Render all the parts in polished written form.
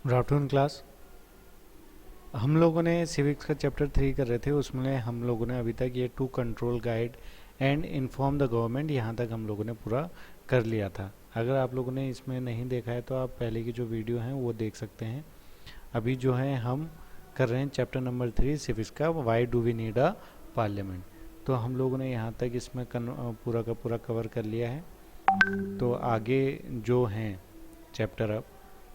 Good afternoon class. हम लोगों ने सिविक्स का चैप्टर 3 कर रहे थे, उसमें हम लोगों ने अभी तक ये to control guide and inform the government यहाँ तक हम लोगों ने पूरा कर लिया था। अगर आप लोगों ने इसमें नहीं देखा है तो आप पहले की जो वीडियो हैं वो देख सकते हैं। अभी जो है हम कर रहे हैं चैप्टर नंबर 3 सिविक्स का, why do we need a parliament. तो हम लोगों ने यहाँ तक इसमें पूरा का पूरा कवर कर लिया है। तो आगे जो हैं चैप्टर अब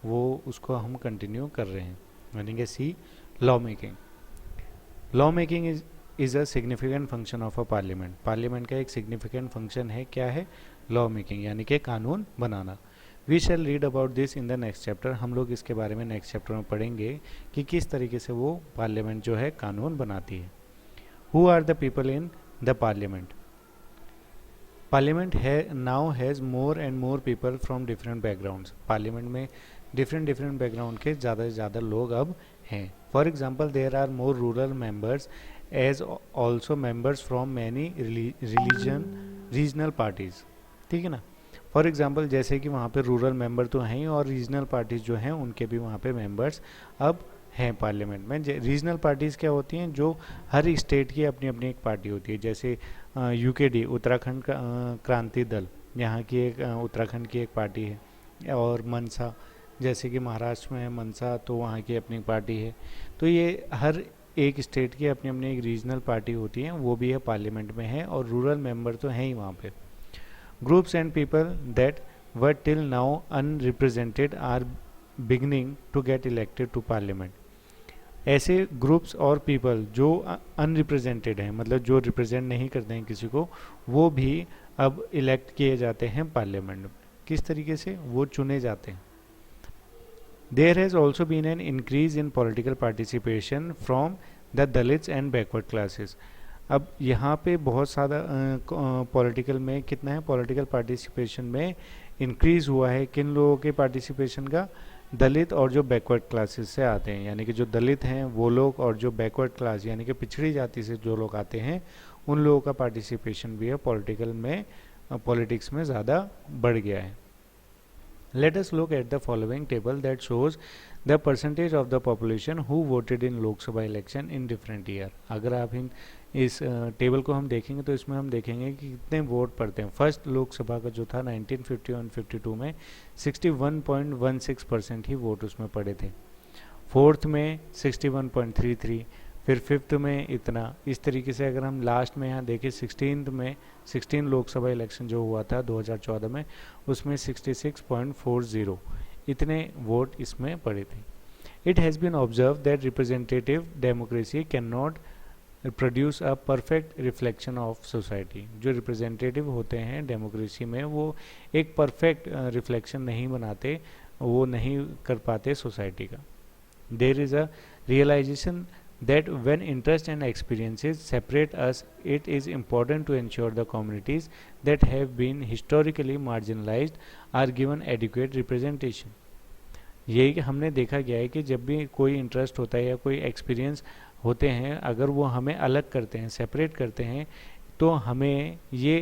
वो उसको हम कंटिन्यू कर रहे हैं, यानी कि see law making. Law making is a significant function of a parliament. Parliament का एक सिग्निफिकेंट फंक्शन है, क्या है? लॉ मेकिंग, यानी कि कानून बनाना। We shall read about this in the next chapter. हम लोग इसके बारे में नेक्स्ट चैप्टर में पढ़ेंगे कि किस तरीके से वो पार्लियामेंट जो है कानून बनाती है। Who are the people in the parliament? Parliament है now has more and more people from different backgrounds. Parliament में डिफरेंट बैकग्राउंड के ज़्यादा से ज़्यादा लोग अब हैं। For example there are more rural members as also members from many regional parties. ठीक है ना। फॉर एग्जाम्पल जैसे कि वहाँ पे रूरल मेंबर तो हैं ही, और रीजनल पार्टीज़ जो हैं उनके भी वहाँ पे मेंबर्स अब हैं पार्लियामेंट में। रीजनल पार्टीज़ क्या होती हैं? जो हर स्टेट की अपनी अपनी एक पार्टी होती है। जैसे यूकेडी उत्तराखंड क्रांति दल, यहाँ की एक उत्तराखंड की एक पार्टी है। और मनसा, जैसे कि महाराष्ट्र में है मनसा, तो वहाँ की अपनी पार्टी है। तो ये हर एक स्टेट की अपनी अपनी एक रीजनल पार्टी होती है, वो भी है पार्लियामेंट में है, और रूरल मेंबर तो हैं ही वहाँ पे। Groups and people that were till now unrepresented are beginning to get elected to parliament. ऐसे ग्रुप्स और पीपल जो अनरिप्रेजेंटेड हैं, मतलब जो रिप्रेजेंट नहीं करते हैं किसी को, वो भी अब इलेक्ट किए जाते हैं पार्लियामेंट में। किस तरीके से? वो चुने जाते हैं। There has also been an increase in political participation from the Dalits and backward classes. अब यहाँ पे बहुत ज़्यादा पॉलिटिकल में कितना है, पॉलिटिकल पार्टिसिपेशन में इंक्रीज़ हुआ है। किन लोगों के पार्टिसिपेशन का? दलित और जो बैकवर्ड क्लासेस से आते हैं, यानी कि जो दलित हैं वो लोग, और जो बैकवर्ड क्लास यानी कि पिछड़ी जाति से जो लोग आते हैं, उन लोगों का पार्टिसिपेशन भी है पॉलिटिकल में, पॉलिटिक्स में ज़्यादा बढ़ गया है। Let us look at the following table that shows the percentage of the population who voted in Lok Sabha election in different year. अगर आप इस टेबल को हम देखेंगे तो इसमें हम देखेंगे कि कितने वोट पड़ते हैं। फर्स्ट लोकसभा का जो था 1951-52 में 61.16% ही वोट उसमें पड़े थे। फोर्थ में 61.33, फिर फिफ्थ में इतना। इस तरीके से अगर हम लास्ट में यहाँ देखें 16 लोकसभा इलेक्शन जो हुआ था 2014 में, उसमें 66.40 इतने वोट इसमें पड़े थे। It has been observed that representative democracy can not produce a perfect reflection of society. जो रिप्रेजेंटेटिव होते हैं डेमोक्रेसी में, वो एक परफेक्ट रिफ्लेक्शन नहीं बनाते, वो नहीं कर पाते सोसाइटी का। There is a realization that when interest and experiences separate us, it is important to ensure the communities that have been historically marginalized are given adequate representation. यही हमने देखा गया है कि जब भी कोई इंटरेस्ट होता है या कोई एक्सपीरियंस होते हैं, अगर वो हमें अलग करते हैं, सेपरेट करते हैं, तो हमें ये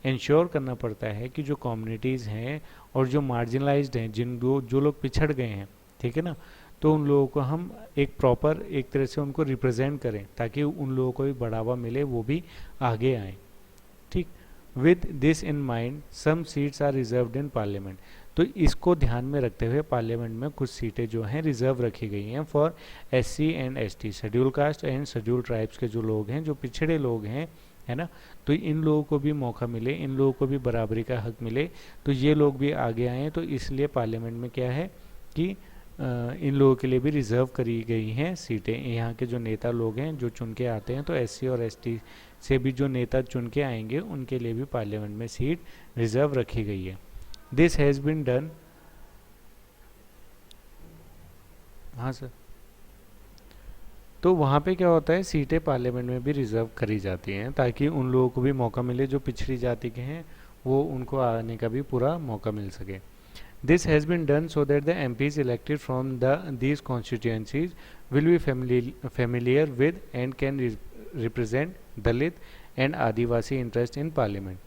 इंश्योर करना पड़ता है कि जो कम्युनिटीज़ हैं और जो मार्जिनलाइज्ड हैं, जो लोग पिछड़ गए हैं, ठीक है ना, तो उन लोगों को हम एक प्रॉपर एक तरह से उनको रिप्रेजेंट करें, ताकि उन लोगों को भी बढ़ावा मिले, वो भी आगे आए। ठीक। With this in mind some seats are reserved in parliament. तो इसको ध्यान में रखते हुए पार्लियामेंट में कुछ सीटें जो हैं रिजर्व रखी गई हैं for SC and ST, schedule caste and schedule tribes के जो लोग हैं, जो पिछड़े लोग हैं, है ना। तो इन लोगों को भी मौका मिले, इन लोगों को भी बराबरी का हक मिले, तो ये लोग भी आगे आएँ। तो इसलिए पार्लियामेंट में क्या है कि इन लोगों के लिए भी रिज़र्व करी गई हैं सीटें। यहाँ के जो नेता लोग हैं जो चुन के आते हैं, तो SC और ST से भी जो नेता चुन के आएंगे, उनके लिए भी पार्लियामेंट में सीट रिज़र्व रखी गई है। This has been done. हाँ सर। तो वहाँ पे क्या होता है, सीटें पार्लियामेंट में भी रिज़र्व करी जाती हैं, ताकि उन लोगों को भी मौका मिले जो पिछड़ी जाति के हैं, वो उनको आने का भी पूरा मौका मिल सके। This has been done so that the MPs elected from these constituencies will be familiar with and can represent Dalit and Adivasi interest in parliament.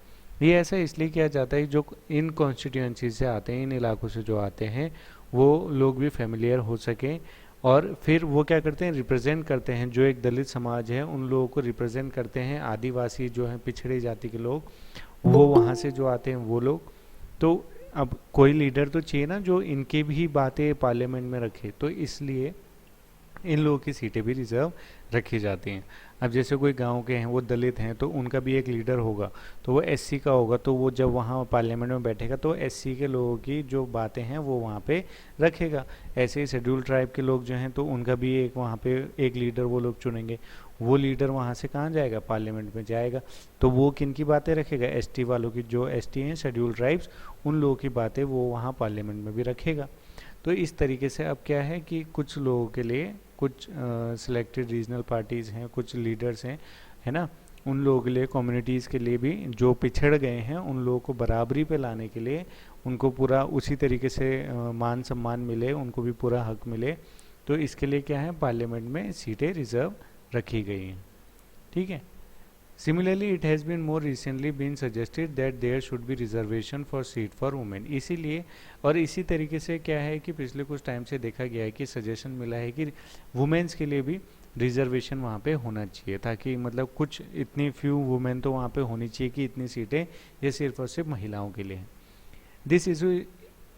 ये ऐसा इसलिए किया जाता है, जो इन कॉन्स्टिट्यूएंसी से आते हैं, इन इलाकों से जो आते हैं, वो लोग भी फेमिलियर हो सकें। और फिर वो क्या करते हैं, रिप्रेजेंट करते हैं, जो एक दलित समाज है उन लोगों को रिप्रेजेंट करते हैं, आदिवासी जो हैं पिछड़ी जाति के लोग, वो वहाँ से जो आते हैं वो लोग। तो अब कोई लीडर तो चाहिए ना जो इनकी भी बातें पार्लियामेंट में रखे, तो इसलिए इन लोगों की सीटें भी रिजर्व रखी जाती हैं। अब जैसे कोई गांव के हैं, वो दलित हैं, तो उनका भी एक लीडर होगा, तो वो एससी का होगा, तो वो जब वहाँ पार्लियामेंट में बैठेगा तो एससी के लोगों की जो बातें हैं वो वहाँ पे रखेगा। ऐसे ही शेड्यूल ट्राइब के लोग जो हैं तो उनका भी एक वहाँ पे एक लीडर वो लोग चुनेंगे। वो लीडर वहाँ से कहाँ जाएगा, पार्लियामेंट में जाएगा, तो वो किन की बातें रखेगा, एसटी वालों की, जो एसटी हैं शेड्यूल ट्राइब्स, उन लोगों की बातें वो वहाँ पार्लियामेंट में भी रखेगा। तो इस तरीके से अब क्या है कि कुछ लोगों के लिए कुछ सिलेक्टेड रीजनल पार्टीज़ हैं, कुछ लीडर्स हैं, है ना, उन लोगों के लिए, कम्युनिटीज़ के लिए भी जो पिछड़ गए हैं उन लोगों को बराबरी पे लाने के लिए, उनको पूरा उसी तरीके से मान सम्मान मिले, उनको भी पूरा हक मिले, तो इसके लिए क्या है, पार्लियामेंट में सीटें रिजर्व रखी गई हैं। ठीक है। Similarly, it has been more recently been suggested that there should be reservation for seat for women. इसीलिए और इसी तरीके से क्या है कि पिछले कुछ टाइम से देखा गया है कि सजेशन मिला है कि वुमेन्स के लिए भी रिजर्वेशन वहाँ पे होना चाहिए, ताकि मतलब कुछ इतनी फ्यू वुमेन तो वहाँ पे होनी चाहिए कि इतनी सीटें ये सिर्फ और सिर्फ महिलाओं के लिए हैं। This issue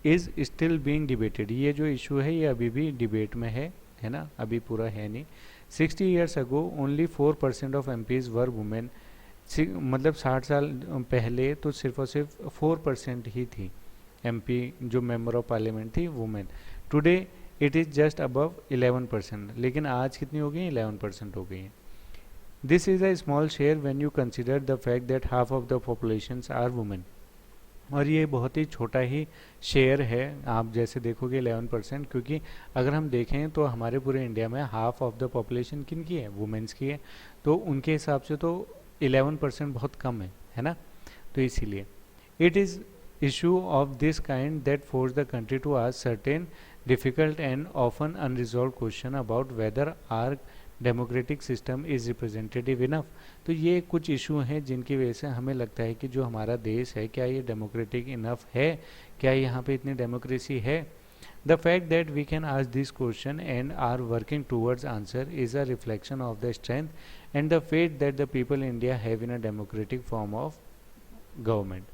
is still being debated. ये जो इशू है ये अभी भी डिबेट में है ना, अभी पूरा है नहीं। 60 years ago only 4% of MPs were women। मतलब 60 साल पहले तो सिर्फ और सिर्फ 4% ही थी MP जो मेंबर ऑफ पार्लियामेंट थी women. Today it is just above 11%, लेकिन आज कितनी हो गई, 11% हो गई है। This is a small share when you consider the fact that half of the populations are women. और ये बहुत ही छोटा ही शेयर है, आप जैसे देखोगे 11%, क्योंकि अगर हम देखें तो हमारे पूरे इंडिया में हाफ ऑफ द पॉपुलेशन किन की है, वुमेन्स की है, तो उनके हिसाब से तो 11% बहुत कम है ना। तो इसीलिए it is issue of this kind that force the country to ask certain difficult and often unresolved question about whether our democratic system is representative enough. तो ये कुछ इशू हैं जिनकी वजह से हमें लगता है कि जो हमारा देश है क्या ये डेमोक्रेटिक इनफ है, क्या यहाँ पे इतनी डेमोक्रेसी है। The fact that we can ask this question and are working towards answer is a reflection of the strength and the faith that the people in India have in a democratic form of government.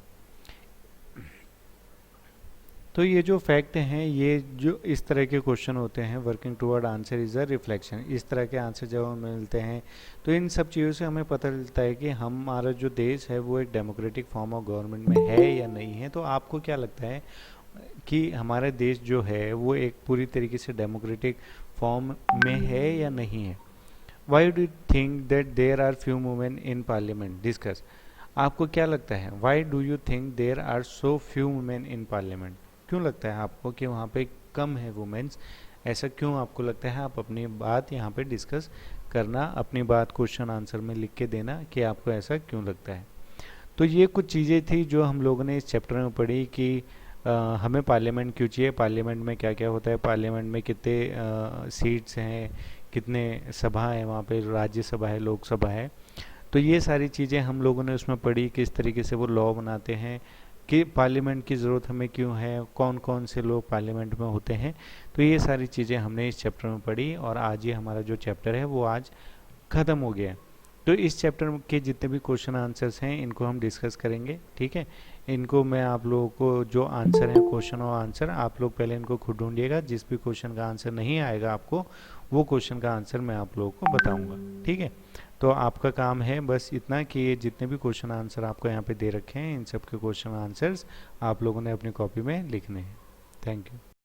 तो ये जो fact हैं, ये जो इस तरह के question होते हैं, working toward answer is a reflection, इस तरह के आंसर जब हमें मिलते हैं तो इन सब चीज़ों से हमें पता चलता है कि हमारा जो देश है वो एक डेमोक्रेटिक फॉर्म ऑफ गवर्नमेंट में है या नहीं है। तो आपको क्या लगता है कि हमारा देश जो है वो एक पूरी तरीके से डेमोक्रेटिक फॉर्म में है या नहीं है। Why do think that there are few women in parliament, discuss. आपको क्या लगता है, why do you think there are so few women in parliament, क्यों लगता है आपको कि वहाँ पे कम है वुमेन्स, ऐसा क्यों आपको लगता है। आप अपनी बात यहाँ पे डिस्कस करना, अपनी बात क्वेश्चन आंसर में लिख के देना कि आपको ऐसा क्यों लगता है। तो ये कुछ चीज़ें थी जो हम लोगों ने इस चैप्टर में पढ़ी कि हमें पार्लियामेंट क्यों चाहिए, पार्लियामेंट में क्या क्या होता है, पार्लियामेंट में कितने सीट्स हैं, कितने सभा है, वहाँ पे राज्यसभा है, लोकसभा है। तो ये सारी चीज़ें हम लोगों ने उसमें पढ़ी, किस तरीके से वो लॉ बनाते हैं, कि पार्लियामेंट की ज़रूरत हमें क्यों है, कौन कौन से लोग पार्लियामेंट में होते हैं। तो ये सारी चीज़ें हमने इस चैप्टर में पढ़ी और आज ये हमारा जो चैप्टर है वो आज ख़त्म हो गया है। तो इस चैप्टर के जितने भी क्वेश्चन आंसर्स हैं इनको हम डिस्कस करेंगे, ठीक है। इनको मैं आप लोगों को जो आंसर है क्वेश्चन और आंसर, आप लोग पहले इनको खुद ढूंढिएगा। जिस भी क्वेश्चन का आंसर नहीं आएगा आपको, वो क्वेश्चन का आंसर मैं आप लोगों को बताऊँगा, ठीक है। तो आपका काम है बस इतना कि ये जितने भी क्वेश्चन आंसर आपको यहाँ पे दे रखे हैं इन सब के क्वेश्चन आंसर्स आप लोगों ने अपनी कॉपी में लिखने हैं। Thank you.